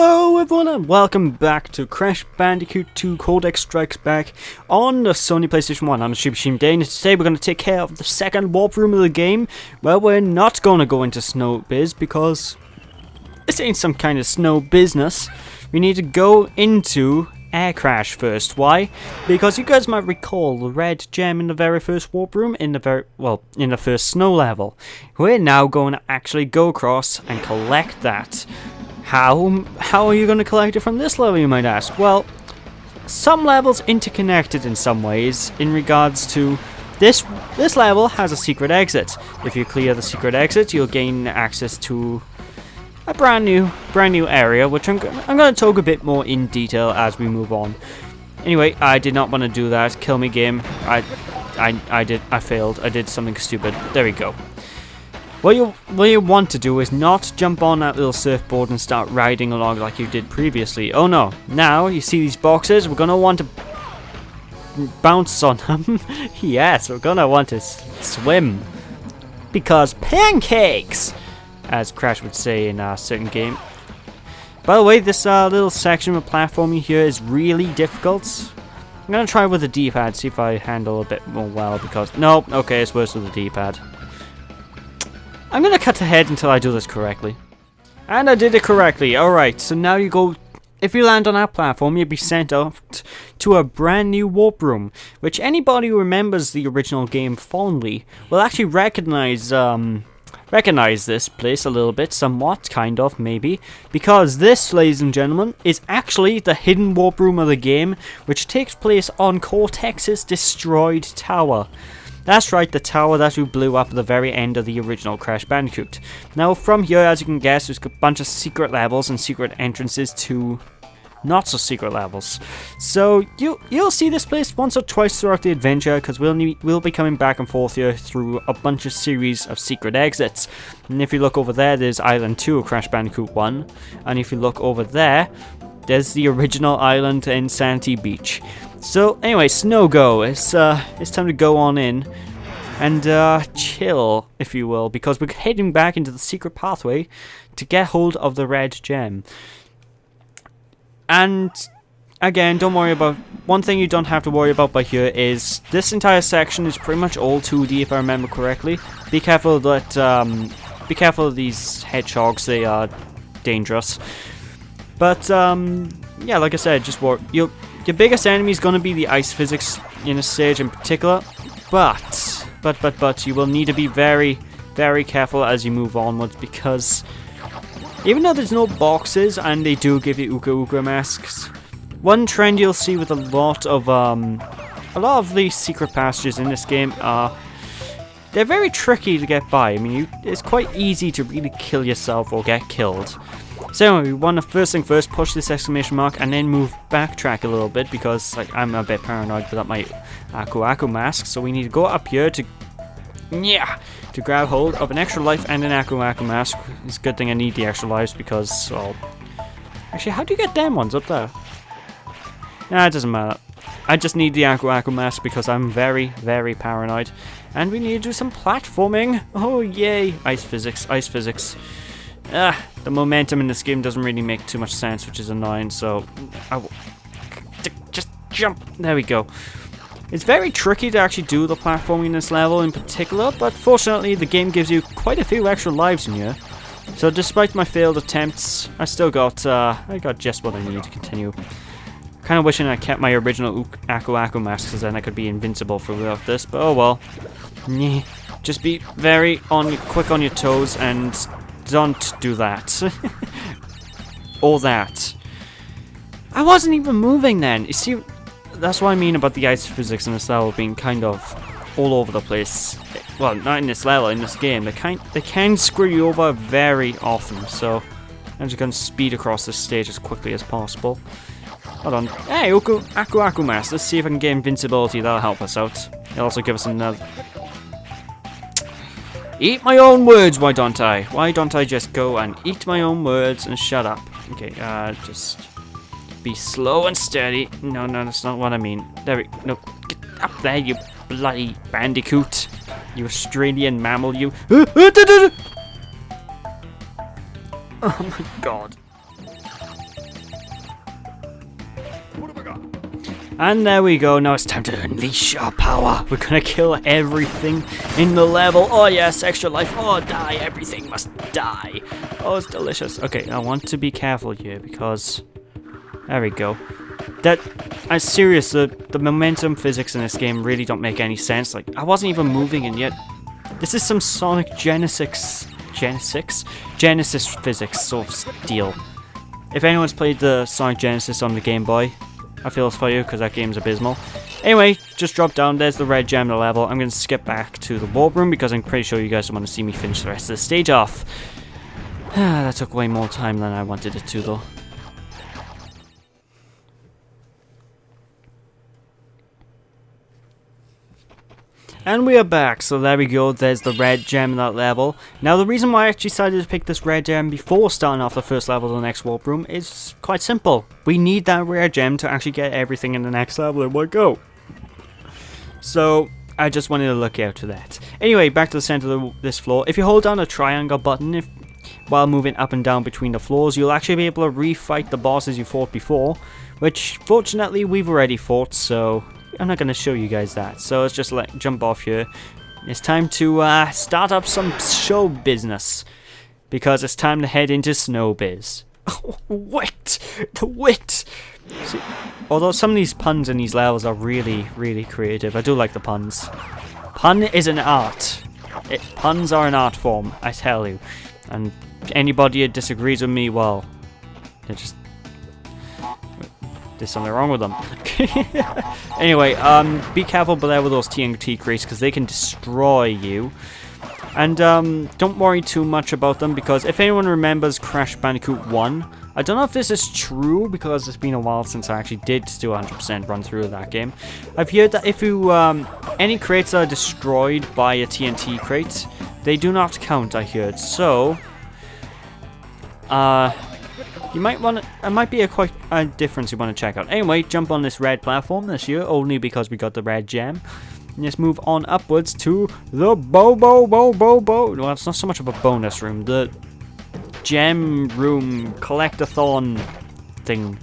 Hello everyone and welcome back to Crash Bandicoot 2 Cortex Strikes Back on the Sony Playstation 1. I'm Super Dane, and today we're going to take care of the second warp room of the game. Well, we're not going to go into snow biz because this ain't some kind of snow business. We need to go into Air Crash first. Why? Because you guys might recall the red gem in the very first warp room in the first snow level. We're now going to actually go across and collect that. How are you going to collect it from this level, you might ask? Well, some levels interconnected in some ways in regards to this level has a secret exit. If you clear the secret exit, you'll gain access to a brand new area, which I'm going to talk a bit more in detail as we move on. Anyway, I did not want to do that. Kill me game. I failed. I did something stupid. There we go. What you want to do is not jump on that little surfboard and start riding along like you did previously. Oh no, now you see these boxes, we're going to want to bounce on them. Yes, we're going to want to swim. Because pancakes, as Crash would say in a certain game. By the way, this little section of platforming here is really difficult. I'm going to try with the D-pad, see if I handle a bit more well, because... No, okay, it's worse with the D-pad. I'm going to cut ahead until I do this correctly. And I did it correctly. Alright, so now you go... If you land on that platform, you'll be sent off to a brand new warp room, which anybody who remembers the original game fondly will actually recognize this place a little bit, somewhat, kind of, maybe. Because this, ladies and gentlemen, is actually the hidden warp room of the game, which takes place on Cortex's destroyed tower. That's right, the tower that we blew up at the very end of the original Crash Bandicoot. Now, from here, as you can guess, there's a bunch of secret levels and secret entrances to not-so-secret levels. So, you'll see this place once or twice throughout the adventure, because we'll be coming back and forth here through a bunch of series of secret exits. And if you look over there, there's Island 2 of Crash Bandicoot 1. And if you look over there, there's the original island in Sandy Beach. So anyway, Snow Go. It's time to go on in and chill, if you will, because we're heading back into the secret pathway to get hold of the red gem. And again, don't worry about one thing you don't have to worry about by here is this entire section is pretty much all 2D if I remember correctly. Be careful that be careful of these hedgehogs, they are dangerous. But yeah, like I said, just your biggest enemy is going to be the ice physics in a stage in particular, but you will need to be very, very careful as you move onwards, because even though there's no boxes and they do give you Uka Uka masks, one trend you'll see with a lot of the secret passages in this game are they're very tricky to get by. I mean, it's quite easy to really kill yourself or get killed. So anyway, we want to first thing first push this exclamation mark and then backtrack a little bit, because like I'm a bit paranoid without my Aku Aku mask. So we need to go up here to grab hold of an extra life and an Aku Aku mask. It's a good thing I need the extra lives because, well, actually, how do you get them ones up there? Nah, it doesn't matter. I just need the Aku Aku mask because I'm very, very paranoid, and we need to do some platforming. Oh yay! Ice physics, ice physics. The momentum in this game doesn't really make too much sense, which is annoying, so just jump. There we go. It's very tricky to actually do the platforming in this level in particular, but fortunately the game gives you quite a few extra lives in here. So despite my failed attempts, I still got I got just what I need to continue. Kind of wishing I kept my original Aku Aku mask, because then I could be invincible throughout this, but oh well. Just be very quick on your toes and don't do that. Or that. I wasn't even moving then. You see, that's what I mean about the ice physics in this level being kind of all over the place. Well, not in this level, in this game. They can screw you over very often, so I'm just going to speed across this stage as quickly as possible. Hold on. Hey, Aku Aku mask. Let's see if I can get invincibility. That'll help us out. It'll also give us another... Eat my own words, why don't I? Why don't I just go and eat my own words and shut up? Okay, just be slow and steady. No, that's not what I mean. There we go. No, get up there, you bloody bandicoot. You Australian mammal, you. Oh my god. And there we go, now it's time to unleash our power. We're gonna kill everything in the level. Oh yes, extra life. Oh, die, everything must die. Oh, it's delicious. Okay, I want to be careful here because... There we go. I'm serious, the momentum physics in this game really don't make any sense. Like, I wasn't even moving and yet... This is some Sonic Genesis physics sort of deal. If anyone's played the Sonic Genesis on the Game Boy, I feel it's for you because that game's abysmal. Anyway, just drop down, there's the red gem in the level. I'm going to skip back to the warp room because I'm pretty sure you guys want to see me finish the rest of the stage off. That took way more time than I wanted it to though. And we are back, so there we go, there's the red gem in that level. Now the reason why I actually decided to pick this red gem before starting off the first level of the next warp room is quite simple. We need that rare gem to actually get everything in the next level in one go. So I just wanted to look out to that. Anyway, back to the center of this floor. If you hold down the triangle button while moving up and down between the floors, you'll actually be able to refight the bosses you fought before, which fortunately we've already fought, so... I'm not going to show you guys that, so let's just jump off here. It's time to start up some show business, because it's time to head into Snowbiz. Wit! The wit! See, although some of these puns in these levels are really, really creative, I do like the puns. Pun is an art. Puns are an art form, I tell you. And anybody who disagrees with me, well, they're just... There's something wrong with them. Anyway, be careful there with those TNT crates because they can destroy you. And don't worry too much about them because if anyone remembers Crash Bandicoot 1, I don't know if this is true because it's been a while since I actually did do 100% run through of that game. I've heard that if you any crates that are destroyed by a TNT crate, they do not count, I heard. So, you might want to, it might be quite a difference you want to check out. Anyway, jump on this red platform this year, only because we got the red gem. And just move on upwards to the Well, it's not so much of a bonus room, the gem room collectathon thing.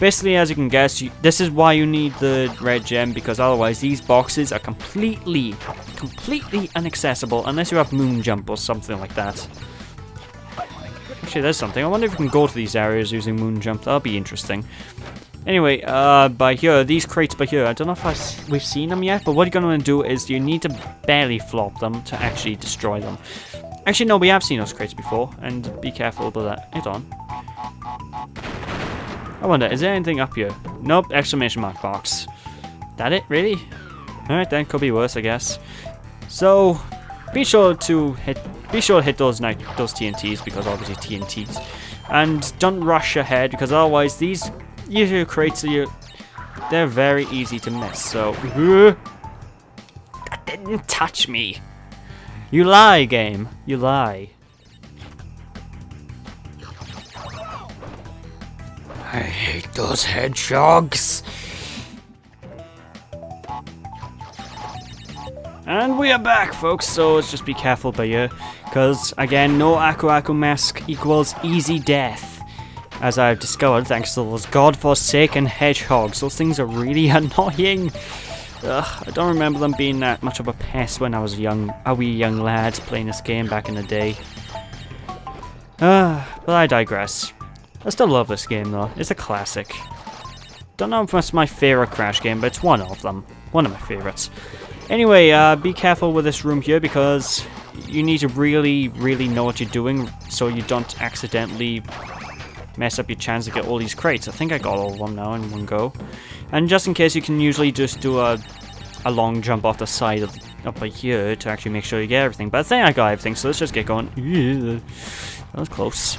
Basically, as you can guess, this is why you need the red gem, because otherwise these boxes are completely inaccessible unless you have moon jump or something like that. Actually, there's something. I wonder if we can go to these areas using moon jump. That'll be interesting. Anyway, by here, these crates by here, I don't know if we've seen them yet, but what you're going to want to do is you need to belly flop them to actually destroy them. Actually, no, we have seen those crates before, and be careful about that. Hold on. I wonder, is there anything up here? Nope, exclamation mark box. That it? Really? Alright then, could be worse, I guess. So, be sure to hit those TNTs, because obviously TNTs. And don't rush ahead, because otherwise these usually crates they're very easy to miss. So that didn't touch me. You lie, game. You lie. I hate those hedgehogs. And we are back, folks, so let's just be careful by here, because, again, no Aku Aku mask equals easy death, as I've discovered thanks to those godforsaken hedgehogs. Those things are really annoying. I don't remember them being that much of a pest when I was a wee young lad playing this game back in the day. But I digress. I still love this game, though. It's a classic. Don't know if it's my favourite Crash game, but it's one of them. One of my favourites. Anyway, be careful with this room here because you need to really know what you're doing so you don't accidentally mess up your chance to get all these crates. I think I got all of them now in one go. And just in case, you can usually just do a long jump off the side of up by here to actually make sure you get everything. But I think I got everything, so let's just get going. That was close.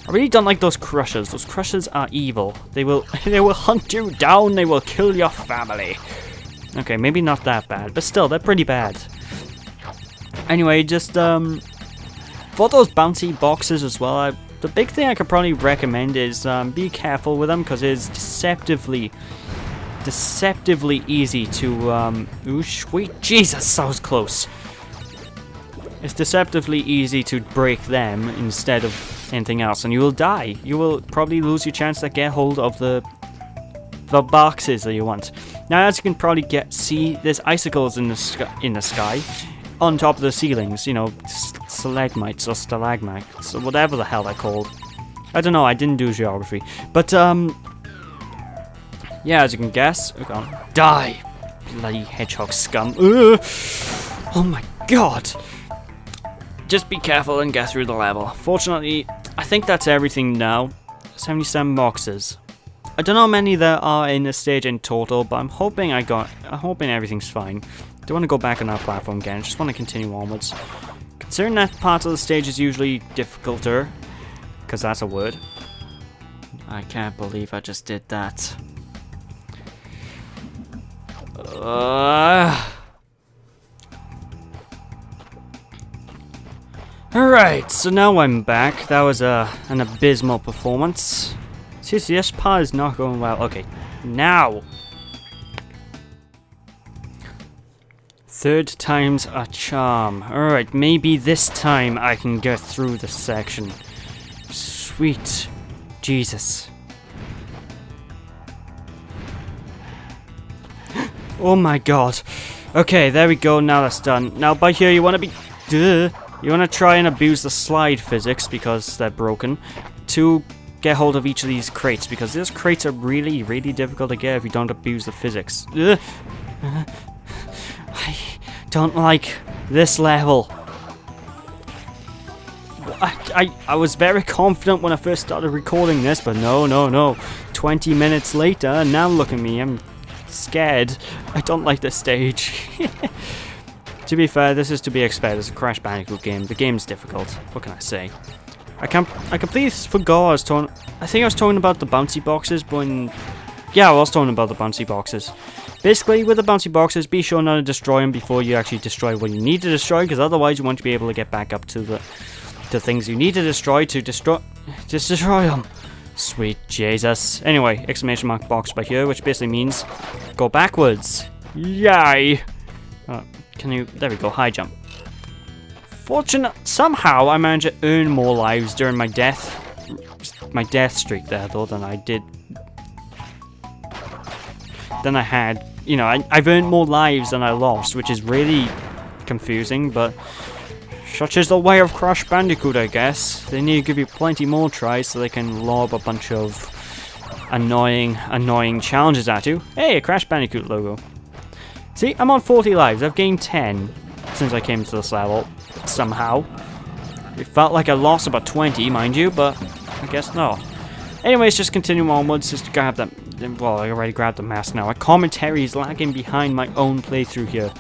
I really don't like those crushers. Those crushers are evil. They will hunt you down. They will kill your family. Okay, maybe not that bad, but still, they're pretty bad. Anyway, just for those bouncy boxes as well, the big thing I could probably recommend is be careful with them because it's deceptively easy to ooh, sweet Jesus, that was close. It's deceptively easy to break them instead of anything else, and you will die. You will probably lose your chance to get hold of the the boxes that you want. Now, as you can probably see, there's icicles in the sky, on top of the ceilings. You know, stalagmites or stalagmites or whatever the hell they're called. I don't know. I didn't do geography, but yeah, as you can guess, we're gonna die, bloody hedgehog scum. Ugh. Oh my god! Just be careful and get through the level. Fortunately, I think that's everything now. 77 boxes. I don't know how many there are in the stage in total, but I'm hoping everything's fine. Don't want to go back on that platform again, I just want to continue onwards. Considering that part of the stage is usually difficulter, because that's a word. I can't believe I just did that. Alright, so now I'm back. That was an abysmal performance. Seriously, this part is not going well. Okay, now. Third time's a charm. Alright, maybe this time I can get through this section. Sweet Jesus. Oh my god. Okay, there we go. Now that's done. Now by here you want to be... You want to try and abuse the slide physics because they're broken to get hold of each of these crates, because these crates are really, really difficult to get if you don't abuse the physics. I don't like this level. I was very confident when I first started recording this, but no. 20 minutes later, now look at me, I'm scared. I don't like this stage. To be fair, this is to be expected as a Crash Bandicoot game. The game's difficult. What can I say? I completely forgot I was talking... I think I was talking about the bouncy boxes, but yeah, I was talking about the bouncy boxes. Basically, with the bouncy boxes, be sure not to destroy them before you actually destroy what you need to destroy, because otherwise you won't be able to get back up to the things you need to destroy destroy them. Sweet Jesus. Anyway, exclamation mark box by here, which basically means go backwards. Yay! Can you... There we go, high jump. Somehow I managed to earn more lives during my death streak there, though, than I did... Than I had. You know, I've earned more lives than I lost, which is really confusing, but... Such is the way of Crash Bandicoot, I guess. They need to give you plenty more tries so they can lob a bunch of annoying challenges at you. Hey, a Crash Bandicoot logo. See, I'm on 40 lives. I've gained 10 since I came to this level, somehow. It felt like I lost about 20, mind you, but I guess no. Anyways, just continue onwards, just to grab that... Well, I already grabbed the mask now. My commentary is lagging behind my own playthrough here.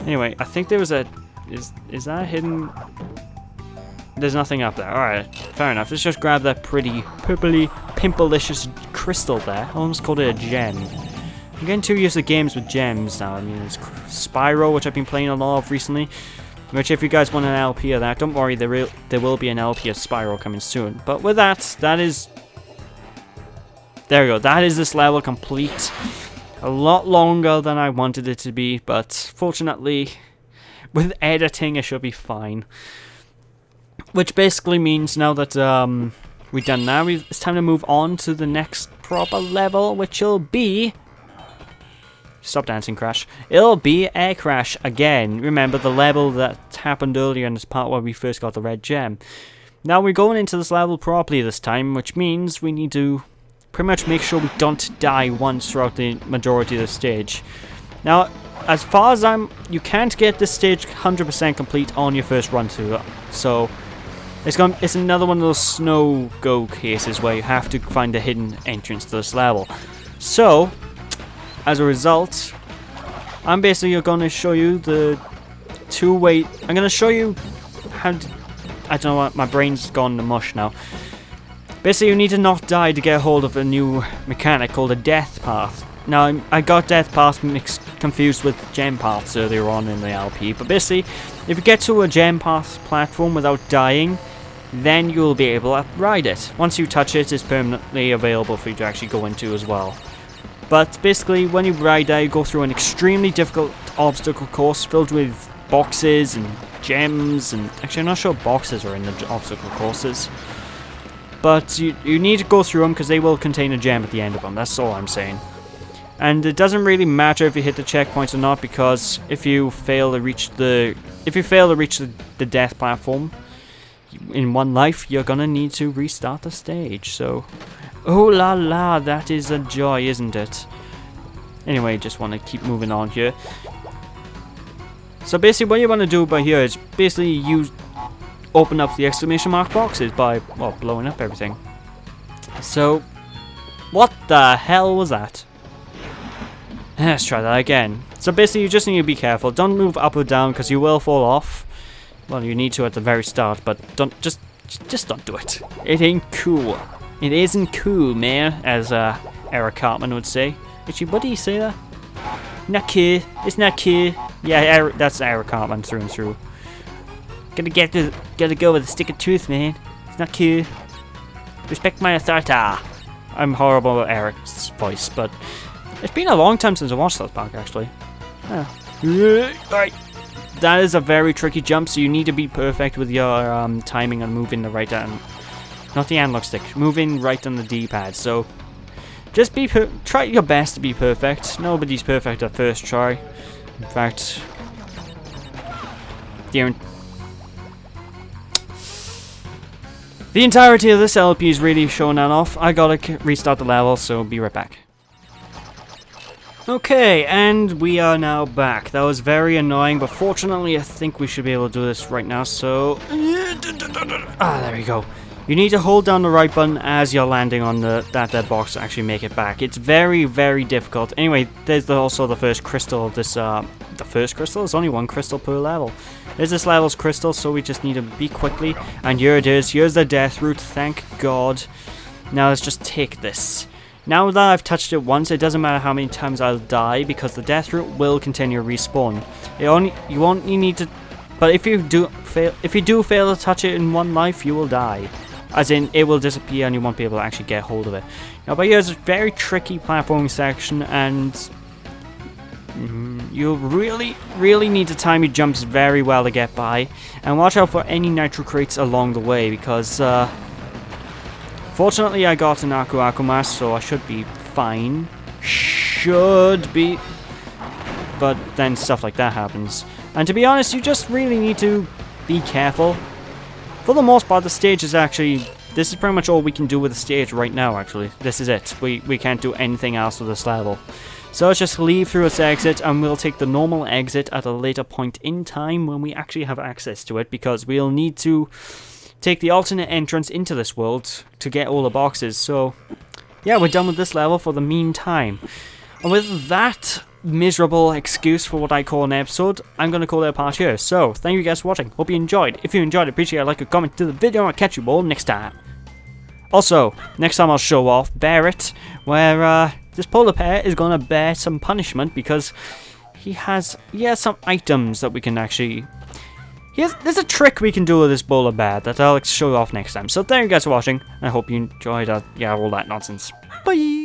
Anyway, I think there was a... Is that hidden? There's nothing up there. Alright, fair enough. Let's just grab that pretty, purpley, pimplelicious crystal there. I almost called it a gem. I'm getting too used to games with gems now. I mean, it's Spyro, which I've been playing a lot of recently. Which, if you guys want an LP of that, don't worry, there will be an LP of Spyro coming soon. But with that is... There we go. That is this level complete. A lot longer than I wanted it to be, but fortunately, with editing, it should be fine. Which basically means now that we're done now, it's time to move on to the next proper level, which will be... Stop dancing, Crash. It'll be Air Crash again. Remember the level that happened earlier in this part where we first got the red gem. Now we're going into this level properly this time, which means we need to pretty much make sure we don't die once throughout the majority of the stage. Now, as far as you can't get this stage 100% complete on your first run through, so it's another one of those snow go cases where you have to find a hidden entrance to this level. So, as a result, I'm basically going to show you the two-way... I'm going to show you how to... I don't know what, my brain's gone to mush now. Basically, you need to not die to get a hold of a new mechanic called a death path. Now, I got death path confused with gem paths earlier on in the LP, but basically, if you get to a gem path platform without dying, then you'll be able to ride it. Once you touch it, it's permanently available for you to actually go into as well. But basically, when you ride there, you go through an extremely difficult obstacle course filled with boxes and gems, and actually I'm not sure boxes are in the obstacle courses. But you need to go through them because they will contain a gem at the end of them. That's all I'm saying. And it doesn't really matter if you hit the checkpoints or not, because if you fail to reach the death platform in one life, you're gonna need to restart the stage. So, oh la la, that is a joy, isn't it? Anyway, just want to keep moving on here. So basically, what you want to do by here is basically open up the exclamation mark boxes by, well, blowing up everything. So, what the hell was that? Let's try that again. So basically, you just need to be careful. Don't move up or down because you will fall off. Well, you need to at the very start, but just don't do it. It ain't cool. It isn't cool, man, as Eric Cartman would say. Actually, what do you say there? Not cool. It's not cool. Yeah, that's Eric Cartman through and through. Gotta go with a stick of truth, man. It's not cool. Respect my authority. I'm horrible at Eric's voice, but it's been a long time since I watched South Park, actually. Alright. That is a very tricky jump, so you need to be perfect with your timing and moving the right hand. Not the analog stick. Moving right on the D-pad. So just try your best to be perfect. Nobody's perfect at first try. In fact, the entirety of this LP is really showing that off. I gotta restart the level, so be right back. Okay, and we are now back. That was very annoying, but fortunately I think we should be able to do this right now, so there we go. You need to hold down the right button as you're landing on that box to actually make it back. It's very, very difficult. Anyway, there's also the first crystal of this, the first crystal? There's only one crystal per level. There's this level's crystal, so we just need to be quickly. And here it is. Here's the death route, thank God. Now let's just take this. Now that I've touched it once, it doesn't matter how many times I'll die, because the death route will continue to respawn. You need to, but if you do fail to touch it in one life, you will die. As in, it will disappear and you won't be able to actually get hold of it. Now, but here's a very tricky platforming section, and you really, really need to time your jumps very well to get by, and watch out for any nitro crates along the way, because fortunately I got an Aku mask, so I should be fine. Should be. But then stuff like that happens. And to be honest, you just really need to be careful. For the most part, the stage is actually... This is pretty much all we can do with the stage right now, actually. This is it. We can't do anything else with this level. So let's just leave through its exit, and we'll take the normal exit at a later point in time when we actually have access to it, because we'll need to take the alternate entrance into this world to get all the boxes. So, yeah, we're done with this level for the meantime. And with that miserable excuse for what I call an episode, I'm going to call it a part here. So, thank you guys for watching. Hope you enjoyed. If you enjoyed, appreciate a like, a comment to the video, and I'll catch you all next time. Also, next time I'll show off Barrett, where this polar bear is going to bear some punishment because he has some items that we can actually... There's a trick we can do with this polar bear that I'll show off next time. So thank you guys for watching, and I hope you enjoyed all that nonsense. Bye!